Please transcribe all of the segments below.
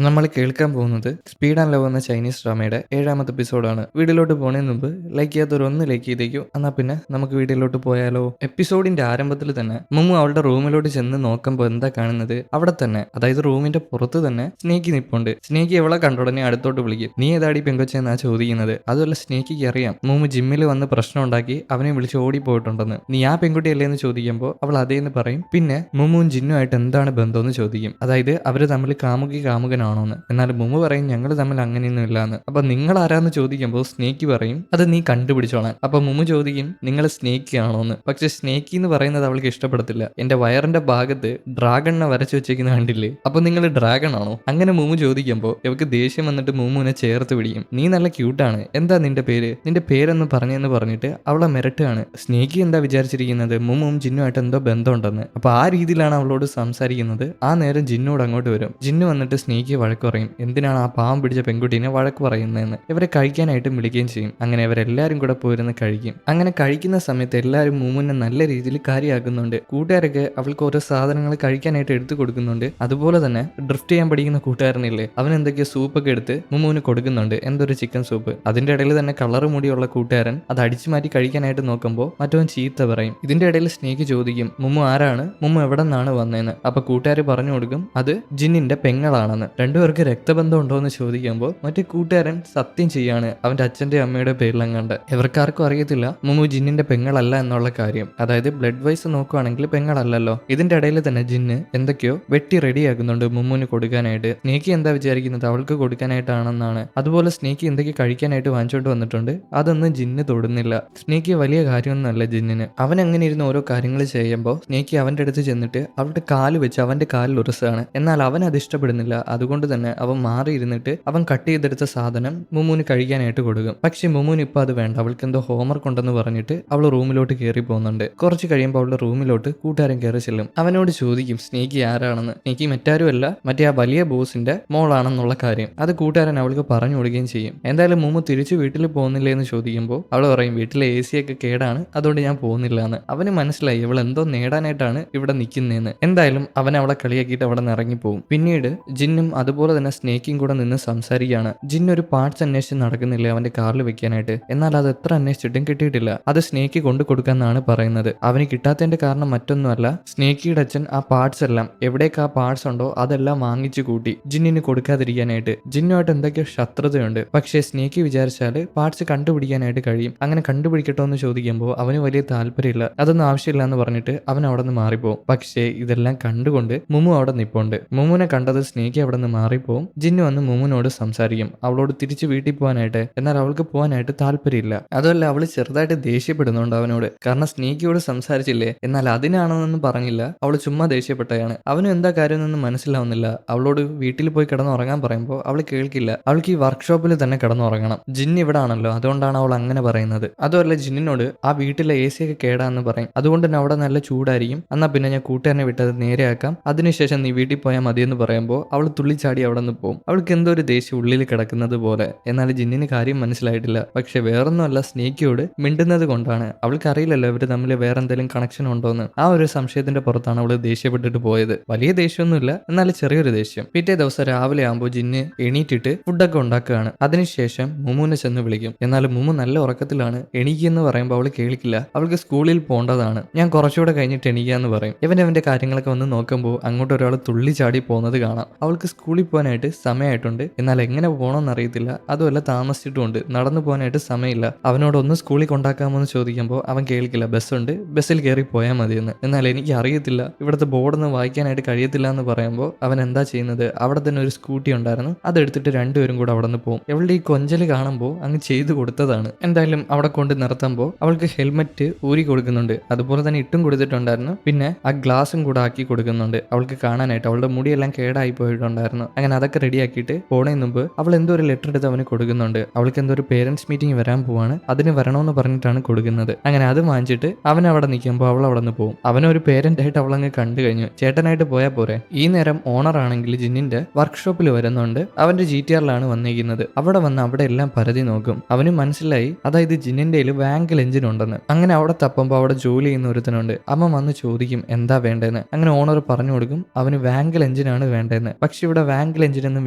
നമ്മൾ കേൾക്കാൻ പോകുന്നത് സ്പീഡ് ആൻഡ് ലവ് എന്ന ചൈനീസ് ഡ്രാമയുടെ 7ാമത്തെ എപ്പിസോഡാണ്. വീഡിയോയിലോട്ട് പോകുന്നതിന് മുമ്പ് ലൈക്ക് ചെയ്യാത്തവർ ഒന്ന് ലൈക്ക് ചെയ്തേക്കൂ. എന്നാൽ പിന്നെ നമുക്ക് വീഡിയോയിലോട്ട് പോയാലോ. എപ്പിസോഡിന്റെ ആരംഭത്തിൽ തന്നെ മുമ്മു അവളുടെ റൂമിലോട്ട് ചെന്ന് നോക്കുമ്പോൾ എന്താ കാണുന്നത്, അവിടെ തന്നെ, അതായത് റൂമിന്റെ പുറത്ത് തന്നെ സ്നേക്കി നിപ്പുണ്ട്. സ്നേക്കി എവളെ കണ്ടുടനെ അടുത്തോട്ട് വിളിക്കും. നീ ഏതാടി പെങ്കൊച്ചെന്നാ ചോദിക്കുന്നത്. അതുമല്ല സ്നേക്കിക്ക് അറിയാം മുമ്മു ജിമ്മിൽ വന്ന് പ്രശ്നം ഉണ്ടാക്കി അവനെ വിളിച്ച് ഓടിപ്പോയിട്ടുണ്ടെന്ന്. നീ ആ പെൺകുട്ടിയല്ലേ എന്ന് ചോദിക്കുമ്പോൾ അവൾ അതേന്ന് പറയും. പിന്നെ മുമ്മുവും ജിന്നുമായിട്ട് എന്താണ് ബന്ധമെന്ന് ചോദിക്കും. അതായത് അവര് തമ്മിൽ കാമുകനാണോന്ന്. എന്നാൽ മുമ്പ് പറയും ഞങ്ങൾ തമ്മിൽ അങ്ങനെയൊന്നും ഇല്ലാന്ന്. അപ്പൊ നിങ്ങൾ ആരാന്ന് ചോദിക്കുമ്പോൾ സ്നേക്കി പറയും അത് നീ കണ്ടുപിടിച്ചോളാൻ. അപ്പൊ മുമ്പ് ചോദിക്കും നിങ്ങൾ സ്നേക്കി ആണോന്ന്. പക്ഷെ സ്നേക്കി എന്ന് പറയുന്നത് അവൾക്ക് ഇഷ്ടപ്പെടത്തില്ല. എന്റെ വയറിന്റെ ഭാഗത്ത് ഡ്രാഗണിനെ വരച്ചു വെച്ചേക്കുന്ന കണ്ടില്ലേ, അപ്പൊ നിങ്ങൾ ഡ്രാഗൺ ആണോ? അങ്ങനെ മുമ്പ് ചോദിക്കുമ്പോൾ ഇവർക്ക് ദേഷ്യം വന്നിട്ട് മുമ്മുവിനെ ചേർത്ത് പിടിക്കും. നീ നല്ല ക്യൂട്ടാണ്, എന്താ നിന്റെ പേര്, നിന്റെ പേരെന്ന് പറഞ്ഞെന്ന് പറഞ്ഞിട്ട് അവളെ മിരട്ടാണ്. സ്നേക്കി എന്താ വിചാരിച്ചിരിക്കുന്നത് മുമ്മും ജിന്നുമായിട്ട് എന്തോ ബന്ധമുണ്ടെന്ന്. അപ്പൊ ആ രീതിയിലാണ് അവളോട് സംസാരിക്കുന്നത്. ആ നേരം ജിന്നോട് അങ്ങോട്ട് വരും. ജിന്നു വന്നിട്ട് സ്നേക്കി വഴക്ക് പറയും. എന്തിനാണ് ആ പാവം പിടിച്ച പെൺകുട്ടീനെ വഴക്ക് പറയുന്നതെന്ന്. ഇവരെ കഴിക്കാനായിട്ട് വിളിക്കുകയും ചെയ്യും. അങ്ങനെ ഇവരെല്ലാരും കൂടെ പോയിരുന്ന് കഴിക്കും. അങ്ങനെ കഴിക്കുന്ന സമയത്ത് എല്ലാവരും മുമ്മുനെ നല്ല രീതിയിൽ കാര്യമാക്കുന്നുണ്ട്. കൂട്ടുകാരൊക്കെ അവൾക്ക് ഓരോ സാധനങ്ങൾ കഴിക്കാനായിട്ട് എടുത്തു കൊടുക്കുന്നുണ്ട്. അതുപോലെ തന്നെ ഡ്രിഫ്റ്റ് ചെയ്യാൻ പഠിക്കുന്ന കൂട്ടുകാരനില്ലേ, അവൻ എന്തൊക്കെയോ സൂപ്പൊക്കെ എടുത്ത് മുമ്മുവിന് കൊടുക്കുന്നുണ്ട്. എന്തൊരു ചിക്കൻ സൂപ്പ്. അതിന്റെ ഇടയിൽ തന്നെ കളർ മുടിയുള്ള കൂട്ടുകാരൻ അത് അടിച്ചു മാറ്റി കഴിക്കാനായിട്ട് നോക്കുമ്പോൾ മറ്റവൻ ചീത്ത പറയും. ഇതിന്റെ ഇടയിൽ സ്നേക്ക് ചോദിക്കും മുമ്മു ആരാണ്, മുമ്മു എവിടെ നിന്നാണ് വന്നതെന്ന്. അപ്പൊ കൂട്ടുകാർ പറഞ്ഞു കൊടുക്കും അത് ജിന്നിന്റെ പെങ്ങളാണെന്ന്. രണ്ടുപേർക്ക് രക്തബന്ധം ഉണ്ടോ എന്ന് ചോദിക്കുമ്പോൾ മറ്റേ കൂട്ടുകാരൻ സത്യം ചെയ്യാണ് അവന്റെ അച്ഛന്റെ അമ്മയുടെ പേരിലെങ്ങാണ്ട്. ഇവർക്കാർക്കും അറിയത്തില്ല മുമ്മു ജിന്നിന്റെ പെങ്ങളല്ല എന്നുള്ള കാര്യം. അതായത് ബ്ലഡ് വൈസ് നോക്കുവാണെങ്കിൽ പെങ്ങളല്ലല്ലോ. ഇതിന്റെ ഇടയിൽ തന്നെ ജിന്ന് എന്തൊക്കെയോ വെട്ടി റെഡിയാക്കുന്നുണ്ട് മുമ്മുവിന് കൊടുക്കാനായിട്ട്. സ്നേക്കി എന്താ വിചാരിക്കുന്നത് അവൾക്ക് കൊടുക്കാനായിട്ടാണെന്നാണ്. അതുപോലെ സ്നേക്കി എന്തൊക്കെ കഴിക്കാനായിട്ട് വാങ്ങിച്ചോണ്ട് വന്നിട്ടുണ്ട്. അതൊന്നും ജിന്ന് തൊടുന്നില്ല. സ്നേക്കി വലിയ കാര്യമൊന്നുമല്ല ജിന്നിന്. അവൻ അങ്ങനെ ഇരുന്ന് ഓരോ കാര്യങ്ങൾ ചെയ്യുമ്പോൾ സ്നേക്കി അവന്റെ അടുത്ത് ചെന്നിട്ട് അവളുടെ കാല് വെച്ച് അവന്റെ കാലിൽ ഉരസാണ്. എന്നാൽ അവൻ അത് ഇഷ്ടപ്പെടുന്നില്ല. അതുകൊണ്ട് തന്നെ അവൻ മാറിയിരുന്നിട്ട് അവൻ കട്ട് ചെയ്തെടുത്ത സാധനം മുമ്മുവിന് കഴിക്കാനായിട്ട് കൊടുക്കും. പക്ഷെ മുമ്മുവിന് ഇപ്പൊ അത് വേണ്ട. അവൾക്ക് എന്തോ ഹോംവർക്ക് ഉണ്ടെന്ന് പറഞ്ഞിട്ട് അവൾ റൂമിലോട്ട് കയറി പോകുന്നുണ്ട്. കുറച്ച് കഴിയുമ്പോൾ അവളുടെ റൂമിലോട്ട് കൂട്ടുകാരൻ കയറി ചെല്ലും. അവനോട് ചോദിക്കും സ്നേക്കി ആരാണെന്ന്. സ്നേക്കി മറ്റാരുമല്ല മറ്റേ ആ വലിയ ബോസിന്റെ മോളാണെന്നുള്ള കാര്യം. അത് കൂട്ടുകാരൻ അവൾക്ക് പറഞ്ഞു കൊടുക്കുകയും ചെയ്യും. എന്തായാലും മുമ്പ് തിരിച്ചു വീട്ടിൽ പോകുന്നില്ലേ എന്ന് ചോദിക്കുമ്പോൾ അവൾ പറയും വീട്ടിലെ AC ഒക്കെ കേടാണ്, അതുകൊണ്ട് ഞാൻ പോകുന്നില്ല എന്ന്. അവന് മനസ്സിലായി ഇവൾ എന്തോ നേടാനായിട്ടാണ് ഇവിടെ നിൽക്കുന്നതെന്ന്. എന്തായാലും അവൻ അവളെ കളിയാക്കിയിട്ട് അവിടെ നിന്ന് ഇറങ്ങിപ്പോകും. പിന്നീട് ജിന്നും അതുപോലെ തന്നെ സ്നേക്കും കൂടെ നിന്ന് സംസാരിക്കുകയാണ്. ജിന്ന് ഒരു പാർട്സ് അന്വേഷിച്ച് നടക്കുന്നില്ല അവന്റെ കാറിൽ വെക്കാനായിട്ട്. എന്നാൽ അത് എത്ര അന്വേഷിച്ചിട്ടും കിട്ടിയിട്ടില്ല. അത് സ്നേക്ക് കൊണ്ടു കൊടുക്കാന്നാണ് പറയുന്നത്. അവന് കിട്ടാത്തതിന്റെ കാരണം മറ്റൊന്നുമല്ല, സ്നേക്കിയുടെ അച്ഛൻ ആ പാർട്സ് എല്ലാം എവിടേക്ക് ആ പാർട്സ് ഉണ്ടോ അതെല്ലാം വാങ്ങിച്ചു കൂട്ടി ജിന്നിന് കൊടുക്കാതിരിക്കാനായിട്ട്. ജിന്നുമായിട്ട് എന്തൊക്കെയോ ശത്രുതയുണ്ട്. പക്ഷേ സ്നേക്ക് വിചാരിച്ചാല് പാർട്സ് കണ്ടുപിടിക്കാനായിട്ട് കഴിയും. അങ്ങനെ കണ്ടുപിടിക്കട്ടോ എന്ന് ചോദിക്കുമ്പോൾ അവന് വലിയ താല്പര്യമില്ല. അതൊന്നും ആവശ്യമില്ല എന്ന് പറഞ്ഞിട്ട് അവൻ അവിടെ നിന്ന് മാറിപ്പോവും. പക്ഷേ ഇതെല്ലാം കണ്ടുകൊണ്ട് മുമ്മു അവിടെ നിപ്പുണ്ട്. മുമ്മുവിനെ കണ്ടത് സ്നേക്ക് അവിടെ നിന്ന് മാറിപ്പോവും. ജിന്നു വന്ന് മുമ്മുവിനോട് സംസാരിക്കും അവളോട് തിരിച്ച് വീട്ടിൽ പോകാനായിട്ട്. എന്നാൽ അവൾക്ക് പോകാനായിട്ട് താല്പര്യമില്ല. അതുമല്ല അവള് ചെറുതായിട്ട് ദേഷ്യപ്പെടുന്നുണ്ട് അവനോട്. കാരണം സ്നേക്കിയോട് സംസാരിച്ചില്ലേ, എന്നാൽ അതിനാണെന്നൊന്നും പറഞ്ഞില്ല. അവള് ചുമ്മാ ദേഷ്യപ്പെട്ടയാണ്. അവനും എന്താ കാര്യമെന്നൊന്നും മനസ്സിലാവുന്നില്ല. അവളോട് വീട്ടിൽ പോയി കിടന്നുറങ്ങാൻ പറയുമ്പോൾ അവൾ കേൾക്കില്ല. അവൾക്ക് ഈ വർക്ക്ഷോപ്പിൽ തന്നെ കിടന്നുറങ്ങണം. ജിന്ന് ഇവിടെ ആണല്ലോ, അതുകൊണ്ടാണ് അവൾ അങ്ങനെ പറയുന്നത്. അതുമല്ല ജിന്നിനോട് ആ വീട്ടിലെ AC ഒക്കെ കേടാന്ന് പറയും. അതുകൊണ്ട് തന്നെ അവിടെ നല്ല ചൂടായിരിക്കും. എന്നാ പിന്നെ ഞാൻ കൂട്ടുകാരനെ വിട്ടത് നേരെയാക്കാം, അതിനുശേഷം നീ വീട്ടിൽ പോയാൽ മതിയെന്ന് പറയുമ്പോൾ അവൾ തുള്ളിച്ചാടി അവിടെ നിന്ന് പോകും. അവൾക്ക് എന്തോ ഒരു ദേഷ്യം ഉള്ളിൽ കിടക്കുന്നത് പോലെ. എന്നാൽ ജിന്നിന് കാര്യം മനസ്സിലായിട്ടില്ല. പക്ഷെ വേറൊന്നുമല്ല, സ്നേക്കിയോട് മിണ്ടുന്നത് കൊണ്ടാണ്. അവൾക്ക് അറിയില്ലല്ലോ ഇവര് തമ്മിൽ വേറെ എന്തെങ്കിലും കണക്ഷൻ ഉണ്ടോന്ന്. ആ ഒരു സംശയത്തിന്റെ പുറത്താണ് അവള് ദേഷ്യപ്പെട്ടിട്ട് പോയത്. വലിയ ദേഷ്യമൊന്നുമില്ല, എന്നാൽ ചെറിയൊരു ദേഷ്യം. പിറ്റേ ദിവസം രാവിലെ ആകുമ്പോൾ ജിന്ന് എണീറ്റിട്ട് ഫുഡൊക്കെ ഉണ്ടാക്കുകയാണ്. അതിനുശേഷം മുമ്മുവിനെ ചെന്ന് വിളിക്കും. എന്നാൽ മുമ്മു നല്ല ഉറക്കത്തിലാണ്. എണീക്കെന്ന് പറയുമ്പോൾ അവള് കേൾക്കില്ല. അവൾക്ക് സ്കൂളിൽ പോകേണ്ടതാണ്. ഞാൻ കുറച്ചുകൂടെ കഴിഞ്ഞിട്ട് എണീക്കാന്ന് പറയും. ഇവന്റെ കാര്യങ്ങളൊക്കെ വന്ന് നോക്കുമ്പോൾ അങ്ങോട്ട് ഒരാൾ തുള്ളി ചാടി പോകുന്നത് കാണാം. അവൾക്ക് സ്കൂളിൽ പോകാനായിട്ട് സമയമായിട്ടുണ്ട്. എന്നാൽ എങ്ങനെ പോകണമെന്ന് അറിയത്തില്ല. അതുമല്ല താമസിച്ചിട്ടുമുണ്ട്. നടന്നു പോകാനായിട്ട് സമയമില്ല. അവനോടൊന്ന് സ്കൂളിൽ കൊണ്ടാക്കാമോ എന്ന് ചോദിക്കുമ്പോൾ അവൻ കേൾക്കില്ല. ബസ്സുണ്ട്, ബസ്സിൽ കയറി പോയാൽ മതിയെന്ന്. എന്നാൽ എനിക്ക് അറിയത്തില്ല, ഇവിടുത്തെ ബോർഡൊന്നും വായിക്കാനായിട്ട് കഴിയത്തില്ല എന്ന് പറയുമ്പോൾ അവൻ എന്താ ചെയ്യുന്നത്, അവിടെ തന്നെ ഒരു സ്കൂട്ടി ഉണ്ടായിരുന്നു. അതെടുത്തിട്ട് രണ്ടുപേരും കൂടെ അവിടെ നിന്ന് പോകും. ഇവളുടെ ഈ കൊഞ്ചല് കാണുമ്പോൾ അങ്ങ് ചെയ്തു കൊടുത്തതാണ്. എന്തായാലും അവിടെ കൊണ്ട് നിർത്തുമ്പോൾ അവൾക്ക് ഹെൽമെറ്റ് ഊരി കൊടുക്കുന്നുണ്ട്. അതുപോലെ തന്നെ ഇട്ടും കൊടുത്തിട്ടുണ്ടായിരുന്നു. പിന്നെ ആ ഗ്ലാസും കൂടെ ആക്കി കൊടുക്കുന്നുണ്ട് അവൾക്ക് കാണാനായിട്ട്. അവളുടെ മുടിയെല്ലാം കേടായി പോയിട്ടുണ്ടായിരുന്നു. അങ്ങനെ അതൊക്കെ റെഡിയാക്കിയിട്ട് പോണതിന് മുമ്പ് അവൾ എന്തോ ഒരു ലെറ്റർ എടുത്ത് അവന് കൊടുക്കുന്നുണ്ട്. അവൾക്ക് എന്തോ ഒരു പേരൻസ് മീറ്റിംഗ് വരാൻ പോവാണ്, അതിന് വരണമെന്ന് പറഞ്ഞിട്ടാണ് കൊടുക്കുന്നത്. അങ്ങനെ അത് വാങ്ങിച്ചിട്ട് അവൻ അവിടെ നിൽക്കുമ്പോൾ അവൾ അവിടെ നിന്ന് പോകും. അവനൊരു പേരന്റ് ആയിട്ട് അവളങ്ങ് കണ്ടു കഴിഞ്ഞു. ചേട്ടനായിട്ട് പോയാൽ പോരെ. ഈ നേരം ഓണർ ആണെങ്കിൽ ജിന്നിന്റെ വർക്ക്ഷോപ്പിൽ വരുന്നുണ്ട്. അവന്റെ GTR-ലാണ് വന്നിരിക്കുന്നത്. അവിടെ വന്ന് അവിടെ എല്ലാം പരതി നോക്കും. അവന് മനസ്സിലായി അതായത് ജിന്നിന്റെ വാങ്കൽ എഞ്ചിൻ ഉണ്ടെന്ന്. അങ്ങനെ അവിടെ തപ്പുമ്പോൾ അവിടെ ജോലി ചെയ്യുന്ന ഒരുത്തനുണ്ട്. അവൻ വന്ന് ചോദിക്കും എന്താ വേണ്ടതെന്ന്. അങ്ങനെ ഓണർ പറഞ്ഞു കൊടുക്കും അവന് വാങ്കൽ എഞ്ചിനാണ് വേണ്ടതെന്ന്. പക്ഷെ ഇവിടെ വാങ്കൽ എഞ്ചിനൊന്നും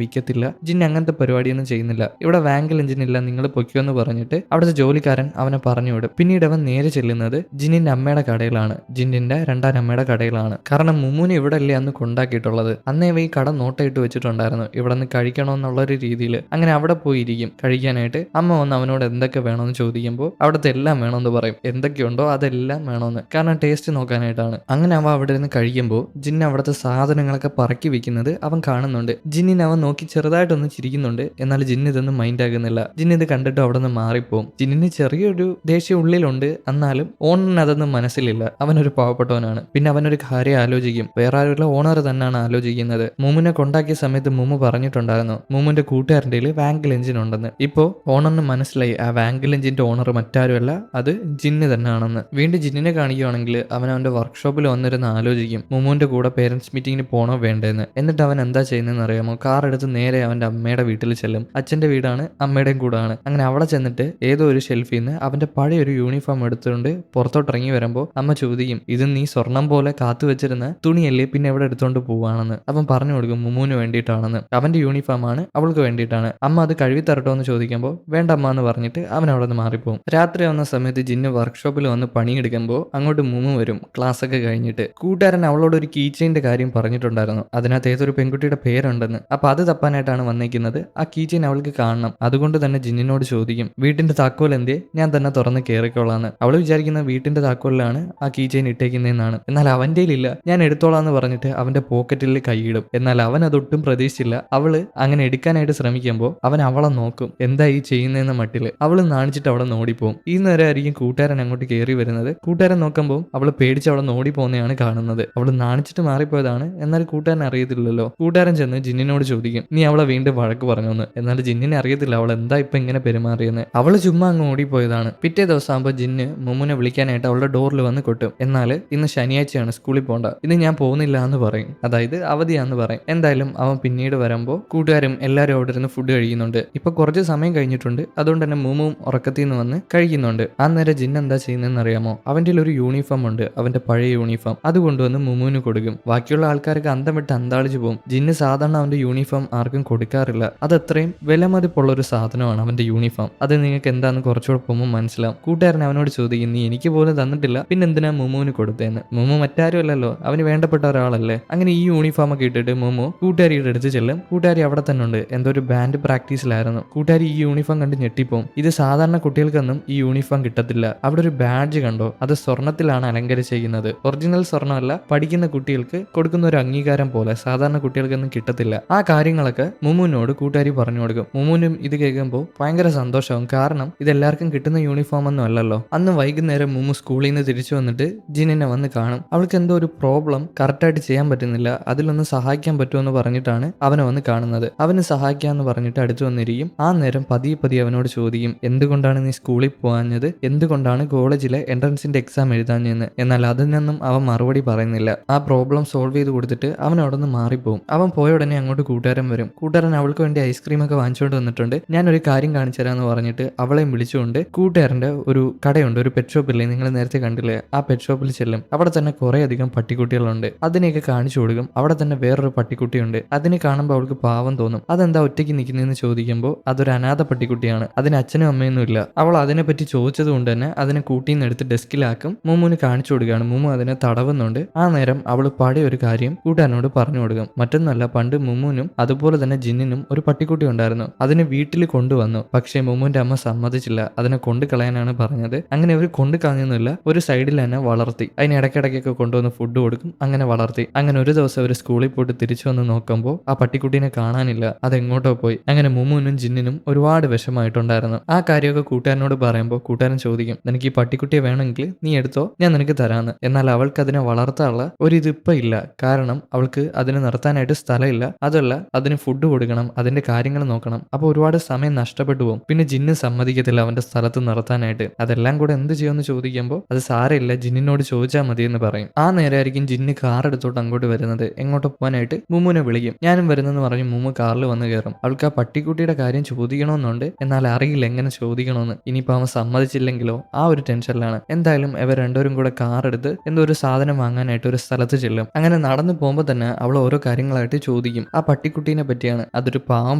വിൽക്കത്തില്ല, ജിൻ അങ്ങനത്തെ പരിപാടിയൊന്നും ചെയ്യുന്നില്ല, ഇവിടെ വാങ്കൽ എഞ്ചിൻ ഇല്ല, നിങ്ങൾ പൊയ്ക്കോ എന്ന് പറഞ്ഞിട്ട് അവിടുത്തെ ജോലിക്കാരൻ അവനെ പറഞ്ഞുവിടും. പിന്നീട് അവൻ നേരെ ചെല്ലുന്നത് ജിന്നിന്റെ അമ്മയുടെ കടയിലാണ്, ജിന്നിന്റെ രണ്ടാനമ്മയുടെ കടയിലാണ്. കാരണം മുമ്മുനെ ഇവിടെ അല്ലേ അന്ന് കൊണ്ടാക്കിയിട്ടുള്ളത്, അന്നേ ഈ കട നോട്ടയിട്ട് വെച്ചിട്ടുണ്ടായിരുന്നു ഇവിടെ നിന്ന് കഴിക്കണമെന്നുള്ളൊരു രീതിയിൽ. അങ്ങനെ അവിടെ പോയിരിക്കും കഴിക്കാനായിട്ട്. അമ്മ വന്ന് അവനോട് എന്തൊക്കെ വേണമെന്ന് ചോദിക്കുമ്പോൾ അവിടുത്തെ എല്ലാം വേണമെന്ന് പറയും, എന്തൊക്കെയുണ്ടോ അതെല്ലാം വേണമെന്ന്, കാരണം ടേസ്റ്റ് നോക്കാനായിട്ടാണ്. അങ്ങനെ അവൻ അവിടെ നിന്ന് കഴിക്കുമ്പോൾ ജിൻ അവിടുത്തെ സാധനങ്ങളൊക്കെ പറക്കി വെക്കുന്നത് അവൻ കാണുന്നുണ്ട്. ജിന്നിനെ അവൻ നോക്കി ചെറുതായിട്ടൊന്ന് ചിരിക്കുന്നുണ്ട്, എന്നാൽ ജിൻ ഇതൊന്നും മൈൻഡ് ആകുന്നില്ല. ജിൻ ഇത് കണ്ടിട്ട് അവിടെ നിന്ന് മാറിപ്പോവും. ജിന്നിന് ചെറിയൊരു ദേഷ്യം ഉള്ളിലുണ്ട്, എന്നാലും ഓണറിന് അതൊന്നും മനസ്സിലില്ല, അവനൊരു പാവപ്പെട്ടവനാണ്. പിന്നെ അവനൊരു കാര്യം ആലോചിക്കും, വേറെ ആരുള്ള ഓണർ തന്നെയാണ് ആലോചിക്കുന്നത്. മുമ്മുനെ കൊണ്ടാക്കിയ സമയത്ത് മുമ്മു പറഞ്ഞിട്ടുണ്ടായിരുന്നു മുമ്മുന്റെ കൂട്ടുകാരൻ്റെ വാങ്കൽ എഞ്ചിൻ ഉണ്ടെന്ന്. ഇപ്പോ ഓണറിന് മനസ്സിലായി ആ വാങ്കൽ എഞ്ചിന്റെ ഓണർ മറ്റാരുമല്ല, അത് ജിന്ന് തന്നെയാണെന്ന്. വീണ്ടും ജിന്നിനെ കാണിക്കുകയാണെങ്കിൽ അവൻ അവന്റെ വർക്ക്ഷോപ്പിൽ വന്നിരുന്ന് ആലോചിക്കും മുമ്മുന്റെ കൂടെ പേരൻസ് മീറ്റിങ്ങിന് പോണോ വേണ്ടതെന്ന്. എന്നിട്ട് അവൻ എന്താ ചെയ്യുന്നതെന്ന് അറിയാമോ, കാർ എടുത്ത് നേരെ അവന്റെ അമ്മയുടെ വീട്ടിൽ ചെല്ലും. അച്ഛന്റെ വീടാണ്, അമ്മയുടെയും കൂടാണ്. അങ്ങനെ അവിടെ ചെന്നിട്ട് ഏതോ ഒരു ഷെൽഫിൽ നിന്ന് അവന്റെ പഴയ ഒരു യൂണിഫോം എടുത്തുകൊണ്ട് പുറത്തോട്ടിറങ്ങി വരുമ്പോൾ അമ്മ ചോദിക്കും, ഇത് നീ സ്വർണം പോലെ കാത്തു വെച്ചിരുന്ന തുണിയല്ലേ, പിന്നെ എവിടെ എടുത്തോണ്ട് പോവാണെന്ന്. അവൻ പറഞ്ഞു കൊടുക്കും മുമ്മുവിന് വേണ്ടിയിട്ടാണെന്ന്, അവന്റെ യൂണിഫോമാണ്, അവൾക്ക് വേണ്ടിയിട്ടാണ്. അമ്മ അത് കഴുകി തരട്ടോ എന്ന് ചോദിക്കുമ്പോൾ വേണ്ട അമ്മ എന്ന് പറഞ്ഞിട്ട് അവൻ അവിടെ നിന്ന് മാറിപ്പോവും. രാത്രി വന്ന സമയത്ത് ജിന്ന് വർക്ക്ഷോപ്പിൽ വന്ന് പണിയെടുക്കുമ്പോൾ അങ്ങോട്ട് മുമ്മു വരും ക്ലാസ് ഒക്കെ കഴിഞ്ഞിട്ട്. കൂട്ടുകാരൻ അവളോട് ഒരു കീ ചെയിന്റെ കാര്യം പറഞ്ഞിട്ടുണ്ടായിരുന്നു, അതിനകത്ത് ഏതൊരു പെൺകുട്ടിയുടെ പേരുണ്ടെന്ന്. അപ്പൊ അത് തപ്പാനായിട്ടാണ് വന്നേക്കുന്നത്. ആ കീ ചെയിൻ അവൾക്ക് കാണണം. അതുകൊണ്ട് തന്നെ ജിന്നിനോട് ചോദിക്കും, വീട്ടിന്റെ താക്കോൽ എന്തേ, ഞാൻ തന്നെ തുറന്ന് കയറിക്കോളാന്ന്. അവൾ വിചാരിക്കുന്ന വീട്ടിന്റെ താക്കോലിലാണ് ആ കീ ചെയിൻ ഇട്ടേക്കുന്നതെന്നാണ്. എന്നാൽ അവന്റെ ഇല്ല, ഞാൻ എടുത്തോളാന്ന് പറഞ്ഞിട്ട് അവന്റെ പോക്കറ്റിൽ കൈയിടും. എന്നാൽ അവൻ അതൊട്ടും പ്രതീക്ഷിച്ചില്ല. അവള് അങ്ങനെ എടുക്കാനായിട്ട് ശ്രമിക്കുമ്പോൾ അവൻ അവളെ നോക്കും, എന്താ ഈ ചെയ്യുന്നതെന്ന മട്ടില്. അവള് നാണിച്ചിട്ട് അവിടെ നോടിപ്പോവും. ഈ നേരം ആയിരിക്കും കൂട്ടുകാരൻ അങ്ങോട്ട് കയറി വരുന്നത്. കൂട്ടുകാരൻ നോക്കുമ്പോൾ അവള് പേടിച്ച് അവിടെ നോടി പോകുന്നതാണ് കാണുന്നത്. അവള് നാണിച്ചിട്ട് മാറിപ്പോയതാണ്, എന്നാൽ കൂട്ടുകാരൻ അറിയത്തില്ലല്ലോ. കൂട്ടുകാരൻ ചെന്ന് ജിന്നിനോട് ചോദിക്കും, നീ അവളെ വീണ്ടും വഴക്ക് പറഞ്ഞോന്ന്. എന്നാൽ ജിന്നിനെ അറിയത്തില്ല അവൾ എന്താ ഇപ്പൊ ഇങ്ങനെ പെരുമാറിയെന്ന്. അവള് ചുമ്മാ അങ്ങ് ഓടിപ്പോയതാണ്. പിറ്റേ ദിവസം ആകുമ്പോൾ ജിന്ന് മുമ്മുനെ വിളിക്കാനായിട്ട് അവളുടെ ഡോറിൽ വന്ന് കൊട്ടും. എന്നാൽ ഇന്ന് ശനിയാഴ്ചയാണ്, സ്കൂളിൽ പോകണ്ട, ഇന്ന് ഞാൻ പോകുന്നില്ല എന്ന് പറയും, അതായത് അവധിയാന്ന് പറയും. എന്തായാലും അവൻ പിന്നീട് വരുമ്പോൾ കൂട്ടുകാരും എല്ലാവരും അവിടെ ഇരുന്ന് ഫുഡ് കഴിക്കുന്നുണ്ട്. ഇപ്പൊ കുറച്ച് സമയം കഴിഞ്ഞിട്ടുണ്ട്, അതുകൊണ്ട് തന്നെ മുമ്മും ഉറക്കത്തിൽ നിന്ന് വന്ന് കഴിക്കുന്നുണ്ട്. ആ നേരം ജിന്ന് എന്താ ചെയ്യുന്നതെന്ന് അറിയാമോ, അവന്റെ ഒരു യൂണിഫോം ഉണ്ട്, അവന്റെ പഴയ യൂണിഫോം, അത് കൊണ്ടുവന്ന് മുമ്മുവിന് കൊടുക്കും. ബാക്കിയുള്ള ആൾക്കാർക്ക് അന്തം വിട്ട് അന്താളിച്ച് പോകും. ജിന്ന് സാധാരണ അവന്റെ യൂണിഫോം ആർക്കും കൊടുക്കാറില്ല, അത് അത്രയും വിലമതിപ്പുള്ള ഒരു സാധനമാണ് അവന്റെ യൂണിഫോം. അത് നിങ്ങൾക്ക് എന്താന്ന് കുറച്ചുകൂടെ പോകുമ്പോൾ മനസ്സിലാവും. കൂട്ടുകാരൻ അവനോട് ചോദിക്കും, നീ എനിക്ക് പോലും തന്നിട്ടില്ല, പിന്നെ എന്തിനാ മുമ്മുവിന് കൊടുത്തേന്ന്. മുമ്മു മറ്റാരും അല്ലല്ലോ, അവന് വേണ്ടപ്പെട്ട ഒരാളല്ലേ. അങ്ങനെ ഈ യൂണിഫോം ഒക്കെ ഇട്ടിട്ട് മുമ്മു കൂട്ടുകാരിയുടെ അടുത്ത് ചെല്ലും. കൂട്ടുകാരി അവിടെ തന്നെ ഉണ്ട്, എന്തോ ഒരു ബാൻഡ് പ്രാക്ടീസിലായിരുന്നു. കൂട്ടുകാരി ഈ യൂണിഫോം കണ്ട് ഞെട്ടിപ്പോവും. ഇത് സാധാരണ കുട്ടികൾക്കൊന്നും ഈ യൂണിഫോം കിട്ടത്തില്ല. അവിടെ ഒരു ബാഡ്ജ് കണ്ടോ, അത് സ്വർണ്ണത്തിലാണ് അലങ്കരിച്ചിരിക്കുന്നത്, ഒറിജിനൽ സ്വർണ്ണമല്ല, പഠിക്കുന്ന കുട്ടികൾക്ക് കൊടുക്കുന്ന ഒരു അംഗീകാരം പോലെ, സാധാരണ കുട്ടികൾക്കൊന്നും കിട്ടത്തില്ല. ആ കാര്യങ്ങളൊക്കെ മുമ്മുവിനോട് കൂട്ടുകാരി പറഞ്ഞു കൊടുക്കും. മുമ്മുവിനും ഇത് കേൾക്കുമ്പോൾ ഭയങ്കര സന്തോഷവും, കാരണം ഇതെല്ലാവർക്കും കിട്ടുന്ന യൂണിഫോം ഒന്നും അല്ലല്ലോ. അന്ന് വൈകുന്നേരം മുമ്മു സ്കൂളിൽ നിന്ന് തിരിച്ചു വന്നിട്ട് ജിന്നിനെ വന്ന് കാണും. അവൾക്ക് എന്തോ ഒരു പ്രോബ്ലം കറക്റ്റായിട്ട് ചെയ്യാൻ പറ്റുന്നില്ല, അതിലൊന്ന് സഹായിക്കാൻ പറ്റുമെന്ന് പറഞ്ഞിട്ടാണ് അവനെ വന്ന് കാണുന്നത്. അവന് സഹായിക്കാന്ന് പറഞ്ഞിട്ട് അടുത്ത് വന്നിരിക്കും. ആ നേരം പതിയെ പതിയെ അവനോട് ചോദിക്കും, എന്തുകൊണ്ടാണ് നീ സ്കൂളിൽ പോകാഞ്ഞത്, എന്തുകൊണ്ടാണ് കോളേജിലെ എൻട്രൻസിന്റെ എക്സാം എഴുതാഞ്ഞെന്ന്. എന്നാൽ അതിനൊന്നും അവൻ മറുപടി പറയുന്നില്ല. ആ പ്രോബ്ലം സോൾവ് ചെയ്ത് കൊടുത്തിട്ട് അവൻ അവിടെ നിന്ന് മാറിപ്പോവും. അവൻ പോയ ഉടനെ അങ്ങോട്ട് കൂട്ടുകാരൻ വരും. കൂട്ടുകാരൻ അവൾക്ക് വേണ്ടി ഐസ്ക്രീം ഒക്കെ വാങ്ങിച്ചുകൊണ്ട് വന്നിട്ടുണ്ട്. ഞാനൊരു കാര്യം കാണിച്ചു തരാമെന്ന് പറഞ്ഞിട്ട് അവളെയും വിളിച്ചുകൊണ്ട് കൂട്ടുകാരന്റെ ഒരു കടയുണ്ട്, ഒരു പെറ്റ് ഷോപ്പില്ലേ, നിങ്ങൾ നേരത്തെ കണ്ടില്ലേ, ആ പെറ്റ് ഷോപ്പിൽ ചെല്ലും. അവിടെ തന്നെ കുറെ അധികം പട്ടിക്കുട്ടികളുണ്ട്, അതിനെയൊക്കെ കാണിച്ചു കൊടുക്കും. അവിടെ തന്നെ വേറൊരു പട്ടിക്കുട്ടിയുണ്ട്, അതിനെ കാണുമ്പോൾ അവൾക്ക് പാവം തോന്നും. അതെന്താ ഒറ്റയ്ക്ക് നിൽക്കുന്നതെന്ന് ചോദിക്കുമ്പോൾ അതൊരു അനാഥ പട്ടിക്കുട്ടിയാണ്, അതിന് അച്ഛനും അമ്മയൊന്നും ഇല്ല. അവൾ അതിനെപ്പറ്റി ചോദിച്ചത് കൊണ്ട് തന്നെ അതിനെ കൂട്ടിന്ന് എടുത്ത് ഡെസ്കിലാക്കും. മുമ്മുവിന് കാണിച്ചു കൊടുക്കുകയാണ്. മുമ്മു അതിനെ തടവുന്നുണ്ട്. ആ നേരം അവൾ പഴയ ഒരു കാര്യം കൂട്ടുകാരനോട് പറഞ്ഞു കൊടുക്കും. മറ്റൊന്നല്ല, പണ്ട് മുമ്മുവിനും അതുപോലെ തന്നെ ജിന്നിനും ഒരു പട്ടിക്കുട്ടി ഉണ്ടായിരുന്നു. അതിനെ വീട്ടിൽ കൊണ്ടുവന്നു. പക്ഷേ മുമ്മുവിന്റെ അമ്മ സമ്മതിച്ചില്ല, അതിനെ കൊണ്ടു കളയാനാണ് പറഞ്ഞത്. അങ്ങനെ അവർ കൊണ്ടു കളഞ്ഞൊന്നുമില്ല, ഒരു സൈഡിൽ തന്നെ വളർത്തി. അതിന് ഇടയ്ക്കിടയ്ക്കൊക്കെ കൊണ്ടുവന്ന് ഫുഡ് കൊടുക്കും. അങ്ങനെ വളർത്തി. അങ്ങനെ ഒരു ദിവസം അവർ സ്കൂളിൽ പോയിട്ട് തിരിച്ചു വന്ന് നോക്കുമ്പോൾ ആ പട്ടിക്കുട്ടീനെ കാണാനില്ല, അതെങ്ങോട്ടോ പോയി. അങ്ങനെ മുമ്മുവിനും ജിന്നിനും ഒരുപാട് വിഷമായിട്ടുണ്ടായിരുന്നു. ആ കാര്യമൊക്കെ കൂട്ടുകാരനോട് പറയുമ്പോൾ കൂട്ടുകാരൻ ചോദിക്കും, നിനക്ക് ഈ പട്ടിക്കുട്ടിയെ വേണമെങ്കിൽ നീ എടുത്തോ, ഞാൻ നിനക്ക് തരാമെന്ന്. എന്നാൽ അവൾക്ക് അതിനെ വളർത്താനുള്ള ഒരിതിപ്പ ഇല്ല, കാരണം അവൾക്ക് അതിനെ നിർത്താനായിട്ട് സ്ഥലമില്ല. അതല്ല, അതിന് ഫുഡ് കൊടുക്കണം, അതിന്റെ കാര്യങ്ങൾ നോക്കണം. അപ്പൊ ഒരുപാട് സമയം നഷ്ടപ്പെട്ടു പോകും. പിന്നെ ജിന്ന് സമ്മതിക്കത്തില്ല അവന്റെ സ്ഥലത്ത് നിർത്താനായിട്ട്. അതെല്ലാം കൂടെ എന്ത് ചെയ്യുമെന്ന് ചോദിക്കുമ്പോൾ അത് സാരമില്ല, ജിന്നിനോട് ചോദിച്ചാൽ മതി എന്ന് പറയും. ആ നേരമായിരിക്കും ജിന്ന് കാർ എടുത്തോട്ട് അങ്ങോട്ട് വരുന്നത്. എങ്ങോട്ട് പോകാനായിട്ട് മുമ്മുനെ വിളിക്കും. ഞാനും വരുന്നെന്ന് പറഞ്ഞ് മുമ്പ് കാറിൽ വന്ന് കയറും. അവൾക്ക് ആ പട്ടിക്കുട്ടിയുടെ കാര്യം ചോദിക്കണമെന്നുണ്ട്, എന്നാൽ അറിയില്ല എങ്ങനെ ചോദിക്കണമെന്ന്. ഇനിയിപ്പോൾ അവൻ സമ്മതിച്ചില്ലെങ്കിലോ, ആ ഒരു ടെൻഷനിലാണ്. എന്തായാലും ഇവർ രണ്ടുപേരും കൂടെ കാർ എടുത്ത് എന്തോ ഒരു സാധനം വാങ്ങാനായിട്ട് ഒരു സ്ഥലത്ത് ചെല്ലും. അങ്ങനെ നടന്നു പോകുമ്പോൾ തന്നെ അവൾ ഓരോ കാര്യങ്ങളായിട്ട് ചോദിക്കും. ചോദിക്കും ആ പട്ടിക്കുട്ടീനെ പറ്റിയാണ്. അതൊരു പാവം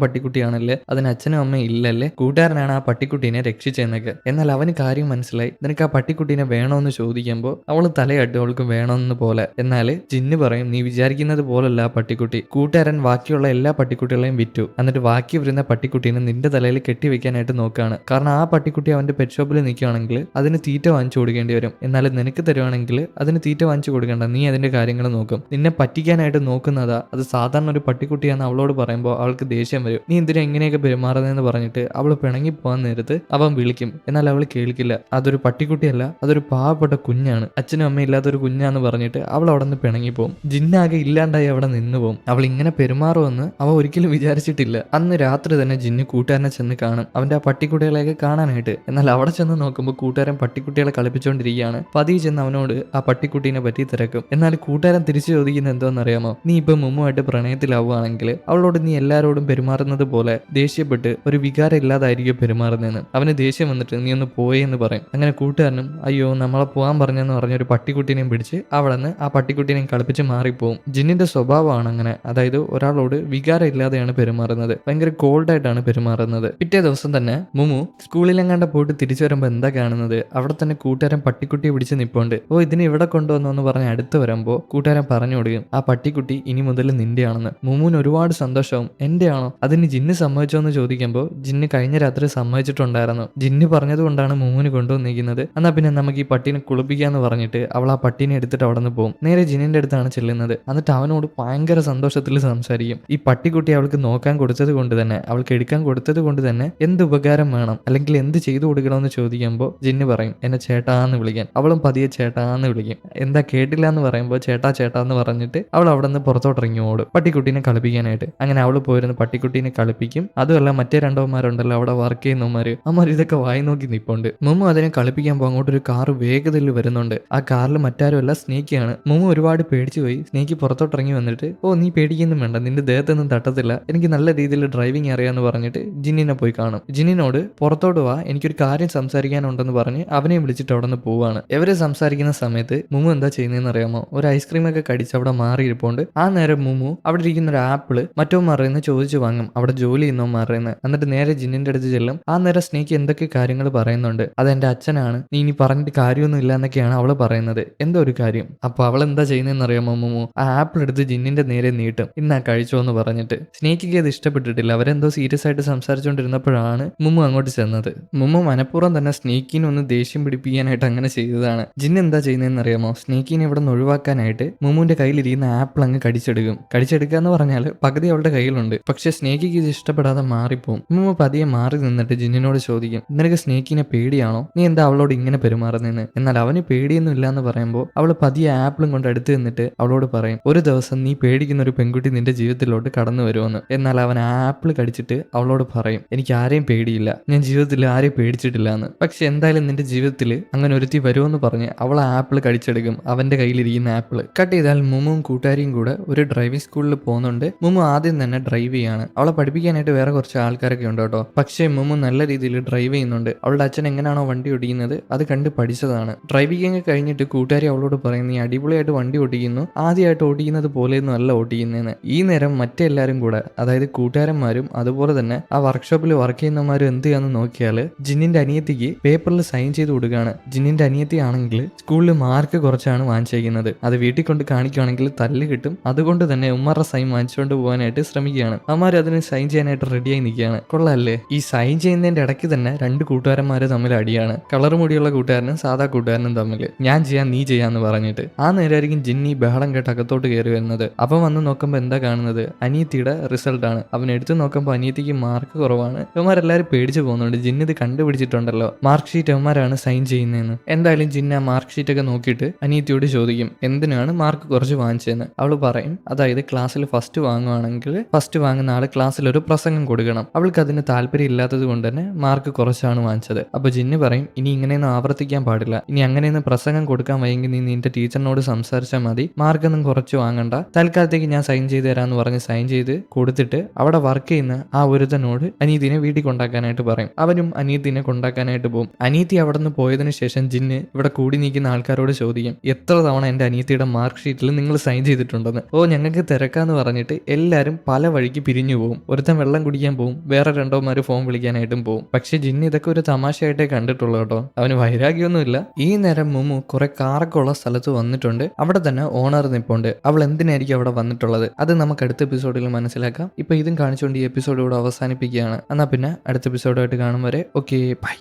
പട്ടിക്കുട്ടിയാണല്ലേ, അതിന് അച്ഛനും അമ്മയും ഇല്ലല്ലേ, കൂട്ടുകാരനാണ് ആ പട്ടിക്കുട്ടീനെ രക്ഷിച്ചെന്നൊക്കെ. എന്നാൽ അവന് കാര്യം മനസ്സിലായി. നിനക്ക് ആ പട്ടിക്കുട്ടീനെ വേണോന്ന് ചോദിക്കുമ്പോൾ അവള് തലയാട്ടി അവൾക്ക് വേണമെന്ന് പോലെ. എന്നാൽ ജിന്ന് പറയും നീ വിചാരിക്കുന്നത് പോലല്ല ആ പട്ടിക്കുട്ടി. കൂട്ടുകാരൻ ബാക്കിയുള്ള എല്ലാ പട്ടിക്കുട്ടികളെയും വിറ്റു, എന്നിട്ട് ബാക്കി വരുന്ന പട്ടിക്കുട്ടീനെ നിന്റെ തലയിൽ കെട്ടിവെക്കാനായിട്ട് നോക്കുകയാണ്. കാരണം ആ പട്ടിക്കുട്ടി അവന്റെ പെറ്റ് ഷോപ്പിൽ നിൽക്കുകയാണെങ്കിൽ അതിന് തീറ്റ വാങ്ങിച്ചു കൊടുക്കേണ്ടി വരും. എന്നാലും നിനക്ക് തരുവാണെങ്കിൽ അതിന് തീറ്റ വാങ്ങിച്ചു കൊടുക്കണ്ട, നീ അതിന്റെ കാര്യങ്ങൾ നോക്കും. നിന്നെ പറ്റിക്കാനായിട്ട് നോക്കുന്നതാ, അത് സാധാരണ ഒരു പട്ടിക്കുട്ടിയാന്ന് അവളോട് പറയുമ്പോൾ അവൾക്ക് ദേഷ്യം വരും. നീ എന്തിനാ എങ്ങനെയൊക്കെ പെരുമാറുന്നതെന്ന് പറഞ്ഞിട്ട് അവൾ പിണങ്ങി പോകാൻ നേരത്ത് അവൻ വിളിക്കും. എന്നാൽ അവൾ കേൾക്കില്ല. അതൊരു പട്ടിക്കുട്ടിയല്ല, അതൊരു പാവപ്പെട്ട കുഞ്ഞാണ്, അച്ഛനും അമ്മയും ഇല്ലാത്തൊരു കുഞ്ഞാന്ന് പറഞ്ഞിട്ട് അവൾ അവിടെ നിന്ന് പിണങ്ങിപ്പോവും. ജിന്നാകെ ഇല്ലാണ്ടായി അവിടെ നിന്ന് പോവും. അവൾ ഇങ്ങനെ പെരുമാറുമെന്ന് അവ ഒരിക്കലും വിചാരിച്ചിട്ടില്ല. അന്ന് രാത്രി തന്നെ ജിന്ന് കൂട്ടുകാരനെ ചെന്ന് കാണും, അവന്റെ ആ പട്ടിക്കുട്ടികളെയൊക്കെ കാണാനായിട്ട്. എന്നാൽ അവിടെ ചെന്ന് നോക്കുമ്പോൾ കൂട്ടുകാരൻ പട്ടിക്കുട്ടികളെ കളിപ്പിച്ചുകൊണ്ടിരിക്കുകയാണ്. പതിയെ ചെന്ന് അവനോട് ആ പട്ടിക്കുട്ടീനെ പറ്റി തിരക്കും. എന്നാൽ കൂട്ടുകാരൻ തിരിച്ചു ചോദിക്കുന്നത് എന്തോന്നറിയാമോ, നീ ഇപ്പൊ മുമ്മുമായിട്ട് പ്രണയത്തിലാവുകയാണെങ്കിൽ അവളോട് നീ എല്ലാവരോടും പെരുമാറുന്നത് പോലെ ദേഷ്യപ്പെട്ട് ഒരു വികാരം ഇല്ലാതായിരിക്കും പെരുമാറുന്നതെന്ന്. അവന് ദേഷ്യം വന്നിട്ട് നീ ഒന്ന് പോയെന്ന് പറയും. അങ്ങനെ കൂട്ടുകാരനും അയ്യോ നമ്മളെ പോകാൻ പറഞ്ഞെന്ന് പറഞ്ഞ ഒരു പട്ടിക്കുട്ടീനെയും പിടിച്ച് അവിടെ നിന്ന് ആ പട്ടിക്കുട്ടീനെയും കളിപ്പിച്ച് മാറിപ്പോവും. ജിന്നിന്റെ സ്വഭാവമാണ് അങ്ങനെ, അതായത് ഒരാളോട് വികാരം ഇല്ലാതെയാണ് പെരുമാറുന്നത്, ഭയങ്കര കോൾഡായിട്ടാണ് പെരുമാറുന്നത്. പിറ്റേ ദിവസം തന്നെ മുമു സ്കൂളിലെങ്ങാണ്ട് പോയിട്ട് തിരിച്ചു വരുമ്പോൾ എന്താ കാണുന്നത്, അവിടെ തന്നെ കൂട്ടുകാരൻ പട്ടിക്കുട്ടിയെ പിടിച്ച് നിപ്പുണ്ട്. ഓ ഇതിനെ ഇവിടെ കൊണ്ടുവന്നു എന്ന് പറഞ്ഞ് അടുത്ത് വരുമ്പോൾ കൂട്ടുകാരൻ പറഞ്ഞു കൊടുക്കും ആ പട്ടിക്കുട്ടി ഇനി മുതൽ നിന്റെയാണെന്ന്. മുമുവിന് ഒരുപാട് സന്തോഷവും. എന്റെ ആണോ, അതിന് ജിന്ന് സമ്മതിച്ചോ എന്ന് ചോദിക്കുമ്പോൾ ജിന്ന് കഴിഞ്ഞ രാത്രി സമ്മതിച്ചിട്ടുണ്ടായിരുന്നു, ജിന്ന് പറഞ്ഞതുകൊണ്ടാണ് മുമുവിന് കൊണ്ടുവന്നിരിക്കുന്നത്, എന്നാ പിന്നെ നമുക്ക് ഈ പട്ടീനെ കുളിപ്പിക്കാന്ന് പറഞ്ഞിട്ട് അവൾ ആ പട്ടീനെ എടുത്തിട്ട് അവിടെ നിന്ന് പോകും. നേരെ ജിന്നിന്റെ അടുത്താണ് ചെല്ലുന്നത്. എന്നിട്ട് അവനോട് ഭയങ്കര സന്തോഷത്തിൽ സംസാരിക്കും. ഈ പട്ടിക്കുട്ടി അവൾക്ക് നോക്കാൻ കൊടുത്തത് കൊണ്ട് തന്നെ, അവൾക്ക് എടുക്കാൻ കൊടുത്തത് കൊണ്ട് തന്നെ എന്ത് ഉപകാരം വേണം അല്ലെങ്കിൽ എന്ത് ചെയ്തു കൊടുക്കണമെന്ന് ചോദിക്കുമ്പോൾ ജിന്ന് പറയും എന്നെ ചേട്ടാന്ന് വിളിക്കാൻ. അവളും പതിയെ ചേട്ടാന്ന് വിളിക്കും. എന്താ കേട്ടില്ല എന്ന് പറയുമ്പോൾ ചേട്ടാ ചേട്ടാന്ന് പറഞ്ഞിട്ട് അവൾ അവിടെ നിന്ന് പുറത്തോട്ടിറങ്ങി ഓടും പട്ടിക്കുട്ടീനെ കളിപ്പിക്കാനായിട്ട്. അങ്ങനെ അവൾ പോയിരുന്ന് പട്ടിക്കുട്ടീനെ കളിപ്പിക്കും. അതുമല്ല മറ്റേ രണ്ടോമാരുണ്ടല്ലോ അവിടെ വർക്ക് ചെയ്യുന്നവന്മാര്, അമ്മമാർ ഇതൊക്കെ വായി നോക്കി നിപ്പുണ്ട്. മുമ്പ് അതിനെ കളിപ്പിക്കാൻ പോകുമ്പോൾ അങ്ങോട്ടൊരു കാർ വേഗതയിൽ വരുന്നുണ്ട്. ആ കാറിൽ മറ്റാരുമല്ല സ്നേക്കിയാണ്. മുമ്പ് ഒരുപാട് പേടിച്ചു പോയി. സ്നേക്ക് പുറത്തോട്ടിറങ്ങി വന്നിട്ട് ഓ നീ പേടിക്കൊന്നും വേണ്ട, നിന്റെ ദേഹത്തൊന്നും തട്ടത്തില്ല, എനിക്ക് നല്ല രീതിയിൽ ഡ്രൈവിംഗ് അറിയാന്ന് പറഞ്ഞിട്ട് ജിന്നിനെ പോയി കാണും. ജിന്നിനോട് പുറത്തോട്ട് വാ, എനിക്കൊരു കാര്യം സംസാരിക്കാനുണ്ടെന്ന് പറഞ്ഞ് അവനെ വിളിച്ചിട്ട് അവിടെ നിന്ന് പോവാണ്. ഇവര് സംസാരിക്കുന്ന സമയത്ത് മുമു എന്താ ചെയ്യുന്നതെന്ന് അറിയാമോ, ഒരു ഐസ്ക്രീം ഒക്കെ കടിച്ച് അവിടെ മാറിയിരിപ്പുണ്ട്. ആ നേരം മുമു അവിടെ ഇരിക്കുന്ന ഒരു ആപ്പിള് മറ്റോമാറിന്ന് ചോദിച്ചു വാങ്ങും, അവിടെ ജോലി ചെയ്യുന്നവന്മാറിന്ന്. എന്നിട്ട് നേരെ ജിന്നിന്റെ അടുത്ത് ചെല്ലും. ആ നേരം സ്നേക്ക് എന്തൊക്കെ കാര്യങ്ങൾ പറയുന്നുണ്ട്, അതെന്റെ അച്ഛനാണ്, നീ ഇനി പറഞ്ഞിട്ട് കാര്യമൊന്നും ഇല്ല എന്നൊക്കെയാണ് അവള് പറയുന്നത്. എന്തോ ഒരു കാര്യം. അപ്പൊ അവൾ എന്താ ചെയ്യുന്നതെന്ന് അറിയാമോ, മുമു ആ ആപ്പിൾ എടുത്ത് ജിന്നിന്റെ നേരെ നീട്ടും, ഇന്നാ കഴിച്ചോ എന്ന് പറഞ്ഞിട്ട്. സ്നേക്കിക്ക് അത് ഇഷ്ടപ്പെട്ടിട്ടില്ല. അവരെന്തോ സീരിയസ് ആയിട്ട് സംസാരിച്ചുകൊണ്ടിരുന്നപ്പോഴാണ് മുമു അങ്ങോട്ട് ചെന്നത്. മുമു മനഃപൂർവ്വം തന്നെ സ്നേക്കിനെ ഒന്ന് ദേഷ്യം പിടിപ്പിക്കാനായിട്ട് അങ്ങനെ ചെയ്തതാണ്. ജിന്ന് എന്താ ചെയ്യുന്നതെന്ന് അറിയാമോ, സ്നേക്കിനെ ഇവിടെ നിന്ന് ഒഴിവാക്കാനായിട്ട് മുമുവിന്റെ കയ്യിലിരിക്കുന്ന ആപ്പിൾ അങ്ങ് കടിച്ചെടുക്കും. കടിച്ചെടുക്കുക എന്ന് പറഞ്ഞാൽ പകുതി അവളുടെ കയ്യിലുണ്ട്. പക്ഷെ സ്നേക്കിക്ക് ഇത് ഇഷ്ടപ്പെടാതെ മാറിപ്പോവും. മുമു പതിയെ മാറി നിന്നിട്ട് ജിന്നിനോട് ചോദിക്കും നിനക്ക് സ്നേക്കിനെ പേടിയാണോ, നീ എന്താ അവളോട് ഇങ്ങനെ പെരുമാറുന്നതെന്ന്. എന്നാൽ അവന് പേടിയൊന്നും ഇല്ല എന്ന് പറയുമ്പോൾ അവൾ പതിയെ ആപ്പിളും കൊണ്ട് അടുത്ത് നിന്നിട്ട് അവളോട് പറയും ഒരു ദിവസം നീ പേടിക്കുന്ന ഒരു പെൺകുട്ടി നിന്റെ ജീവിതത്തിലോട്ട് കടന്നു വരുമെന്ന്. എന്നാൽ അവൻ ആ ആപ്പിൾ കടിച്ചിട്ട് അവളോട് പറയും എനിക്ക് ആരെയും പേടിയില്ല, ഞാൻ ജീവിതത്തിൽ ആരെയും പേടിച്ചിട്ടില്ല എന്ന്. പക്ഷെ എന്തായാലും നിന്റെ ജീവിതത്തിൽ അങ്ങനെ ഒരുത്തി വരുമെന്ന് പറഞ്ഞ് അവൾ ആ ആപ്പിൾ കടിച്ചെടുക്കും, അവന്റെ കയ്യിലിരിക്കുന്ന ആപ്പിൾ. കട്ട് ചെയ്താൽ മുമുവും കൂട്ടുകാരിയും കൂടെ ഒരു ഡ്രൈവിംഗ് സ്കൂളിൽ പോകുന്നുണ്ട്. മുമു ആദ്യം തന്നെ ഡ്രൈവ് ചെയ്യാണ്. അവളെ പഠിപ്പിക്കാനായിട്ട് വേറെ കുറച്ച് ആൾക്കാരൊക്കെ ഉണ്ട് കേട്ടോ. പക്ഷേ മുമു നല്ല രീതിയിൽ ഡ്രൈവ് ചെയ്യുന്നുണ്ട്. അവളുടെ അച്ഛൻ എങ്ങനെയാണോ വണ്ടി ഓടിക്കുന്നത് അത് കണ്ട് പഠിച്ചതാണ്. ഡ്രൈവിംഗ് കഴിഞ്ഞിട്ട് കൂട്ടുകാരി അവളോട് പറയും നീ അടിപൊളിയായിട്ട് വണ്ടി ഓടിക്കുന്നു, ആദ്യമായിട്ട് ഓടിക്കുന്നത് പോലെയൊന്നും അല്ല ഓടിക്കുന്നതെന്ന്. ഈ നേരം മറ്റെല്ലാരും കൂടെ, അതായത് കൂട്ടുകാരന്മാരും അതുപോലെ തന്നെ ആ വർക്ക്ഷോപ്പിൽ വർക്ക് ചെയ്യുന്നവന്മാരും എന്ത് ചെയ്യാന്ന് നോക്കിയാൽ ജിന്നിന്റെ അനിയത്തിക്ക് പേപ്പറിൽ സൈൻ ചെയ്ത് കൊടുക്കുകയാണ്. ജിന്നിന്റെ അനിയത്തി ആണെങ്കിൽ സ്കൂളിൽ മാർക്ക് കുറച്ചാണ് വാങ്ങിച്ചേക്കുന്നത്. അത് വീട്ടിൽ കൊണ്ട് കാണിക്കുകയാണെങ്കിൽ തല്ല് കിട്ടും. അതുകൊണ്ട് തന്നെ ഉമ്മാരുടെ സൈൻ വാങ്ങിച്ചുകൊണ്ട് പോകാനായിട്ട് ശ്രമിക്കുകയാണ്. അമ്മമാർ അതിന് സൈൻ ചെയ്യാനായിട്ട് റെഡിയായി നിൽക്കുകയാണ്. കൊള്ളാല്ലേ, ഈ സൈൻ ചെയ്യുന്നതിന്റെ ഇടയ്ക്ക് തന്നെ രണ്ട് കൂട്ടുകാരന്മാര് തമ്മിൽ അടിയാണ്. കളർ മുടിയുള്ള കൂട്ടുകാരനും സാധാ കൂട്ടുകാരനും തമ്മിൽ. ഞാൻ ചെയ്യാൻ നീ ചെയ്യാന്ന് പറഞ്ഞിട്ട് ആ നേരമായിരിക്കും ജിന്നി ബഹളം കേട്ട് അകത്തോട്ട് കയറി വരുന്നത്. അപ്പം വന്ന് നോക്കുമ്പോൾ എന്താ കാണുന്നത്, അനിയത്തിയുടെ റിസൾട്ട് ആണ്. അവൻ എടുത്തു നോക്കുമ്പോൾ അനിയത്തിക്ക് മാർക്ക് കുറവാണ്. ഇവന്മാരെല്ലാവരും പേടിച്ചു പോകുന്നുണ്ട്. ജിന്ന് ഇത് കണ്ടുപിടിച്ചിട്ടുണ്ടല്ലോ, മാർക്ക് ഷീറ്റ് അവന്മാരാണ് സൈൻ ചെയ്യുന്നതെന്ന്. എന്തായാലും ജിന്ന മാർക്ക് ഷീറ്റ് ഒക്കെ നോക്കിയിട്ട് അനിയത്തിയോട് ചോദിക്കും എന്തിനാണ് മാർക്ക് കുറച്ച് വാങ്ങിച്ചതെന്ന്. അവള് പറയും അതായത് ക്ലാസ്സിൽ ഫസ്റ്റ് വാങ്ങുവാണെങ്കിൽ ഫസ്റ്റ് വാങ്ങുന്ന ആള് ക്ലാസ്സിൽ ഒരു പ്രസംഗം കൊടുക്കണം. അവൾക്ക് അതിന് താല്പര്യം ഇല്ലാത്തത് കൊണ്ട് തന്നെ മാർക്ക് കുറച്ചാണ് വാങ്ങിച്ചത്. അപ്പൊ ജിന്ന് പറയും ഇനി ഇങ്ങനെയൊന്നും ആവർത്തിക്കാൻ പാടില്ല, ഇനി അങ്ങനെയൊന്നും പ്രസംഗം കൊടുക്കാൻ വയ്യെങ്കിൽ നീ നിന്റെ ടീച്ചറിനോട് സംസാരിച്ചാൽ മതി, മാർക്കൊന്നും കുറച്ച് വാങ്ങണ്ട, തൽക്കാലത്തേക്ക് ഞാൻ സൈൻ ചെയ്ത് തരാന്ന് പറഞ്ഞ് സൈൻ ചെയ്ത് കൊടുത്തിട്ട് അവിടെ വർക്ക് ചെയ്യുന്ന ആ ഒരുത്തനോട് അനീതിനെ വീട്ടിൽ കൊണ്ടാക്കാനായിട്ട് പറയും. അവനും അനീതിനെ കൊണ്ടാക്കാനായിട്ട് പോകും. അനീതി അവിടെ നിന്ന് പോയതിനു ശേഷം ജിന്ന് ഇവിടെ കൂടി നിൽക്കുന്ന ആൾക്കാരോട് ചോദിക്കും എത്ര തവണ എന്റെ അനീതിയുടെ മാർക്ക് ഷീറ്റിൽ നിങ്ങൾ സൈൻ ചെയ്തിട്ടുണ്ടെന്ന്. ഓ ഞങ്ങൾക്ക് തിരക്കാന്ന് എന്ന് പറഞ്ഞിട്ട് എല്ലാരും പല വഴിക്ക് പിരിഞ്ഞു പോകും. ഒരുത്തൻ വെള്ളം കുടിക്കാൻ പോകും, വേറെ രണ്ടോമാര് ഫോൺ വിളിക്കാനായിട്ടും പോകും. പക്ഷെ ജിന്ന് ഇതൊക്കെ ഒരു തമാശയായിട്ടേ കണ്ടിട്ടുള്ളൂ കേട്ടോ. അവന് വൈരാഗ്യമൊന്നുമില്ല. ഈ നേരം മുമു കുറെ കാറൊക്കെ ഉള്ള സ്ഥലത്ത് വന്നിട്ടുണ്ട്. അവിടെ തന്നെ ഓണർ നിപ്പുണ്ട്. അവൾ എന്തിനായിരിക്കും അവിടെ വന്നിട്ടുള്ളത് അത് നമുക്ക് അടുത്ത എപ്പിസോഡിൽ മനസ്സിലാക്കാം. ഇപ്പൊ ഇതും കാണിച്ചുകൊണ്ട് ഈ എപ്പിസോഡ് ഇവിടെ അവസാനിപ്പിക്കുകയാണ്. എന്നാ പിന്നെ അടുത്ത എപ്പിസോഡായിട്ട് കാണും വരെ ഓക്കെ ബൈ.